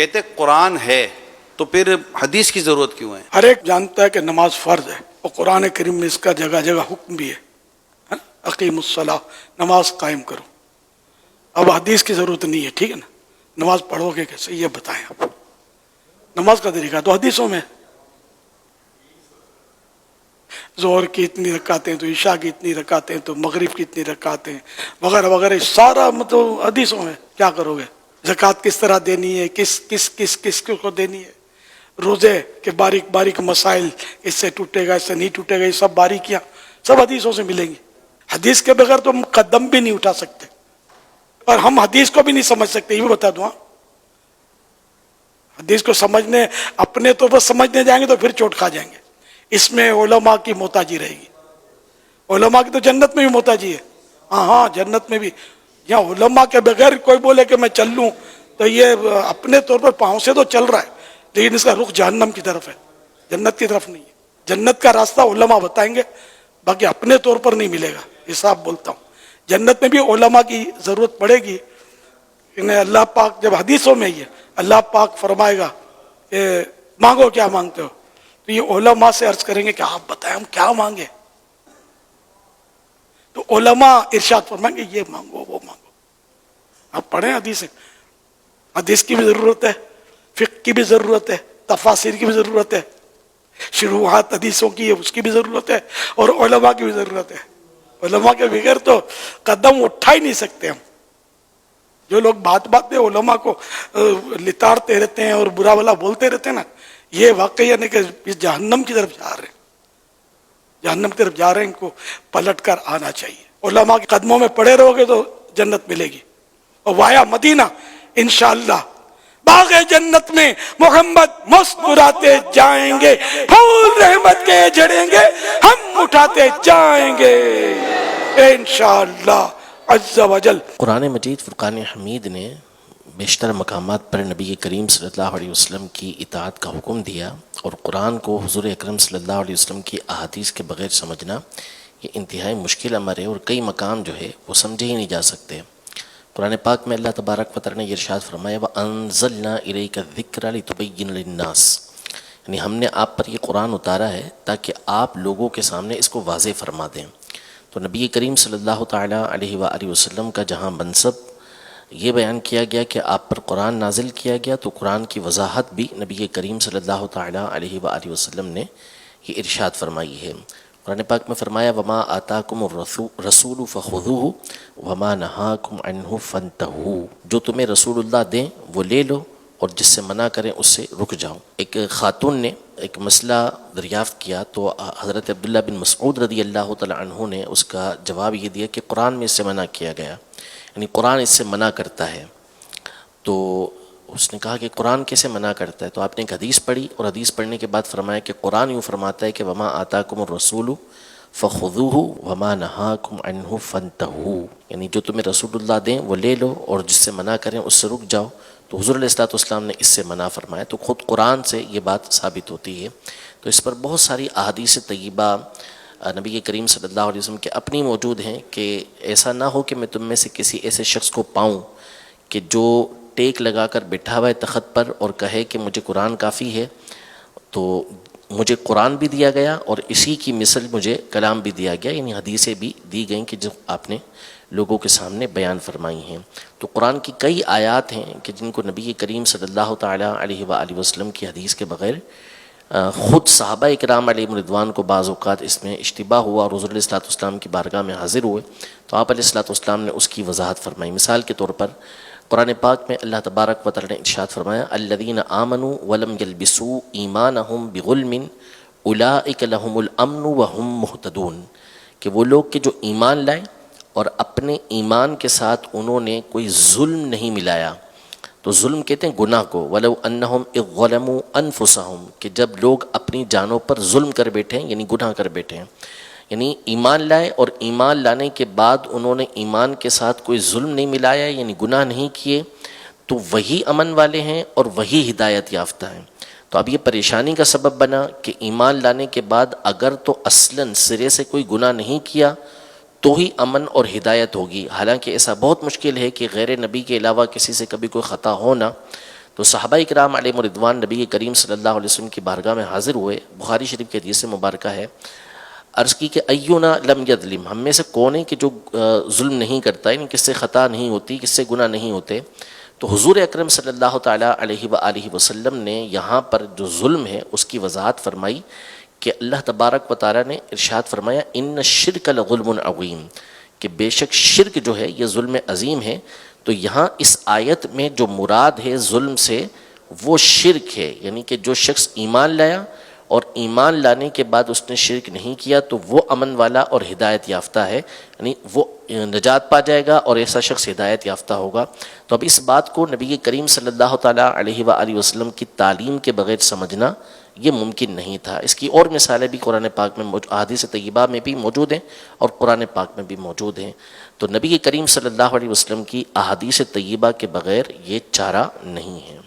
کہتے قرآن ہے تو پھر حدیث کی ضرورت کیوں ہے؟ ہر ایک جانتا ہے کہ نماز فرض ہے، اور قرآن کریم میں اس کا جگہ جگہ حکم بھی ہے، اقیم الصلاۃ، نماز قائم کرو۔ اب حدیث کی ضرورت نہیں ہے، ٹھیک ہے نا؟ نماز پڑھو گے کیسے یہ بتائیں آپ، نماز کا طریقہ تو حدیثوں میں، ظہر کی اتنی رکعتیں تو عشاء کی اتنی رکعتیں تو مغرب کی اتنی رکعتیں وغیرہ وغیرہ، سارا مطلب حدیثوں میں۔ کیا کرو گے؟ زکوٰۃ کس طرح دینی ہے، کس کو دینی ہے، روزے کے باریک باریک مسائل، اس سے ٹوٹے گا، اس سے نہیں ٹوٹے گا، یہ سب باریکیاں سب حدیثوں سے ملیں گی۔ حدیث کے بغیر تو ہم قدم بھی نہیں اٹھا سکتے، اور ہم حدیث کو بھی نہیں سمجھ سکتے، یہ بھی بتا دوں۔ حدیث کو سمجھنے اپنے تو بس سمجھنے جائیں گے تو پھر چوٹ کھا جائیں گے۔ اس میں علماء کی محتاجی رہے گی، علماء کی تو جنت میں بھی محتاجی ہے، ہاں جنت میں بھی۔ یہاں علماء کے بغیر کوئی بولے کہ میں چل لوں تو یہ اپنے طور پر پاؤں سے تو چل رہا ہے، لیکن اس کا رخ جہنم کی طرف ہے، جنت کی طرف نہیں ہے۔ جنت کا راستہ علماء بتائیں گے، باقی اپنے طور پر نہیں ملے گا، یہ صاحب بولتا ہوں۔ جنت میں بھی علماء کی ضرورت پڑے گی، انہیں اللہ پاک جب حدیثوں میں ہی ہے، اللہ پاک فرمائے گا کہ مانگو کیا مانگتے ہو، تو یہ علماء سے عرض کریں گے کہ آپ بتائیں ہم کیا مانگے، تو علماء ارشاد فرمائیں گے یہ مانگو وہ مانگو۔ آپ پڑھیں حدیث، حدیث کی بھی ضرورت ہے، فقہ کی بھی ضرورت ہے، تفاسیر کی بھی ضرورت ہے، شروحات حدیثوں کی ہے اس کی بھی ضرورت ہے، اور علماء کی بھی ضرورت ہے۔ علماء کے بغیر تو قدم اٹھا ہی نہیں سکتے ہم۔ جو لوگ بات میں علماء کو لتاڑتے رہتے ہیں اور برا بھلا بولتے رہتے ہیں نا، یہ واقعی یعنی کہ جہنم کی طرف جا رہے ہیں، جہنم کی طرف جا رہے ہیں، ان کو پلٹ کر آنا چاہیے۔ علماء کے قدموں میں پڑے رہو گے تو جنت ملے گی، اور وایا مدینہ انشاءاللہ باغ جنت میں محمد مسکراتے جائیں گے، پھول رحمت کے جھڑیں گے، ہم اٹھاتے جائیں گے انشاءاللہ عز و جل۔ قرآن مجید فرقان حمید نے بیشتر مقامات پر نبی کریم صلی اللہ علیہ وسلم کی اطاعت کا حکم دیا، اور قرآن کو حضور اکرم صلی اللہ علیہ وسلم کی احادیث کے بغیر سمجھنا یہ انتہائی مشکل امر ہے، اور کئی مقام جو ہے وہ سمجھے ہی نہیں جا سکتے۔ قرآن پاک میں اللہ تبارک و تعالی نے یہ ارشاد فرمایا وَأَنزَلْنَا إِلَيْكَ الذِّكْرَ لِتُبَيِّنَ لِلنَّاسِ، یعنی ہم نے آپ پر یہ قرآن اتارا ہے تاکہ آپ لوگوں کے سامنے اس کو واضح فرما دیں۔ تو نبی کریم صلی اللہ تعالیٰ علیہ وآلہ وسلم کا جہاں منصب یہ بیان کیا گیا کہ آپ پر قرآن نازل کیا گیا، تو قرآن کی وضاحت بھی نبی کریم صلی اللہ تعالیٰ علیہ وآلہ وسلم نے یہ ارشاد فرمائی ہے۔ قرآن پاک میں فرمایا وَمَا آتَاكُمُ الرَّسُولُ فَخُذُوهُ وَمَا نَهَاكُمْ عَنْهُ فَانْتَهُوا، جو تمہیں رسول اللہ دیں وہ لے لو، اور جس سے منع کریں اس سے رک جاؤ۔ ایک خاتون نے ایک مسئلہ دریافت کیا، تو حضرت عبداللہ بن مسعود رضی اللہ تعالی عنہ نے اس کا جواب یہ دیا کہ قرآن میں اس سے منع کیا گیا، یعنی قرآن اس سے منع کرتا ہے۔ تو اس نے کہا کہ قرآن کیسے منع کرتا ہے؟ تو آپ نے ایک حدیث پڑھی، اور حدیث پڑھنے کے بعد فرمایا کہ قرآن یوں فرماتا ہے کہ وما آتاکم الرسول فخذوہ وما نہاکم عنہ فانتہوا، یعنی جو تمہیں رسول اللہ دیں وہ لے لو، اور جس سے منع کریں اس سے رک جاؤ۔ تو حضور علیہ الصلوۃ والسلام نے اس سے منع فرمایا، تو خود قرآن سے یہ بات ثابت ہوتی ہے۔ تو اس پر بہت ساری احادیث طیبہ نبی کریم صلی اللہ علیہ وسلم کے اپنی موجود ہیں کہ ایسا نہ ہو کہ میں تم میں سے کسی ایسے شخص کو پاؤں کہ جو ٹیک لگا کر بٹھا ہوا ہے تخت پر اور کہے کہ مجھے قرآن کافی ہے۔ تو مجھے قرآن بھی دیا گیا اور اسی کی مثل مجھے کلام بھی دیا گیا، یعنی حدیثیں بھی دی گئیں کہ جو آپ نے لوگوں کے سامنے بیان فرمائی ہیں۔ تو قرآن کی کئی آیات ہیں کہ جن کو نبی کریم صلی اللہ تعالیٰ علیہ وآلہ وسلم کی حدیث کے بغیر خود صحابہ اکرام علیہم رضوان کو بعض اوقات اس میں اشتباہ ہوا، اور حضور علیہ الصلوۃ والسلام کی بارگاہ میں حاضر ہوئے تو آپ علیہ الصلوۃ والسلام نے اس کی وضاحت فرمائی۔ مثال کے طور پر قرآن پاک میں اللہ تبارک و تعالی نے ارشاد فرمایا الذین آمنوا ولم یلبسوا ایمانہم بظلم اولئک لہم الامن وہم مہتدون، کہ وہ لوگ کہ جو ایمان لائے اور اپنے ایمان کے ساتھ انہوں نے کوئی ظلم نہیں ملایا۔ تو ظلم کہتے ہیں گناہ کو، وَلَوْ أَنَّهُمْ إِذْ ظَلَمُوا أَنفُسَهُمْ، کہ جب لوگ اپنی جانوں پر ظلم کر بیٹھے ہیں، یعنی گناہ کر بیٹھے ہیں، یعنی ایمان لائے اور ایمان لانے کے بعد انہوں نے ایمان کے ساتھ کوئی ظلم نہیں ملایا، یعنی گناہ نہیں کیے، تو وہی امن والے ہیں اور وہی ہدایت یافتہ ہیں۔ تو اب یہ پریشانی کا سبب بنا کہ ایمان لانے کے بعد اگر تو اصلاً سرے سے کوئی گناہ نہیں کیا تو ہی امن اور ہدایت ہوگی، حالانکہ ایسا بہت مشکل ہے کہ غیر نبی کے علاوہ کسی سے کبھی کوئی خطا ہونا۔ تو تو صحابہ کرام علیہ رضوان نبی کریم صلی اللہ علیہ وسلم کی بارگاہ میں حاضر ہوئے. بخاری شریف کی حدیث مبارکہ ہے, عرض کی کہ اینا لم یظلم, ہم میں سے کون ہے کہ جو ظلم نہیں کرتا, یعنی کس سے خطا نہیں ہوتی, کس سے گناہ نہیں ہوتے. تو حضور اکرم صلی اللہ تعالیٰ علیہ وآلہ وسلم نے یہاں پر جو ظلم ہے اس کی وضاحت فرمائی کہ اللہ تبارک و تعالیٰ نے ارشاد فرمایا ان الشرک لظلم عظیم, کہ بے شک شرک جو ہے یہ ظلم عظیم ہے. تو یہاں اس آیت میں جو مراد ہے ظلم سے وہ شرک ہے, یعنی کہ جو شخص ایمان لایا اور ایمان لانے کے بعد اس نے شرک نہیں کیا تو وہ امن والا اور ہدایت یافتہ ہے, یعنی وہ نجات پا جائے گا اور ایسا شخص ہدایت یافتہ ہوگا. تو اب اس بات کو نبی کریم صلی اللہ تعالیٰ علیہ وآلہ وسلم کی تعلیم کے بغیر سمجھنا یہ ممکن نہیں تھا. اس کی اور مثالیں بھی قرآن پاک میں احادیث طیبہ میں بھی موجود ہیں اور قرآن پاک میں بھی موجود ہیں. تو نبی کریم صلی اللہ علیہ وسلم کی احادیث طیبہ کے بغیر یہ چارہ نہیں ہے.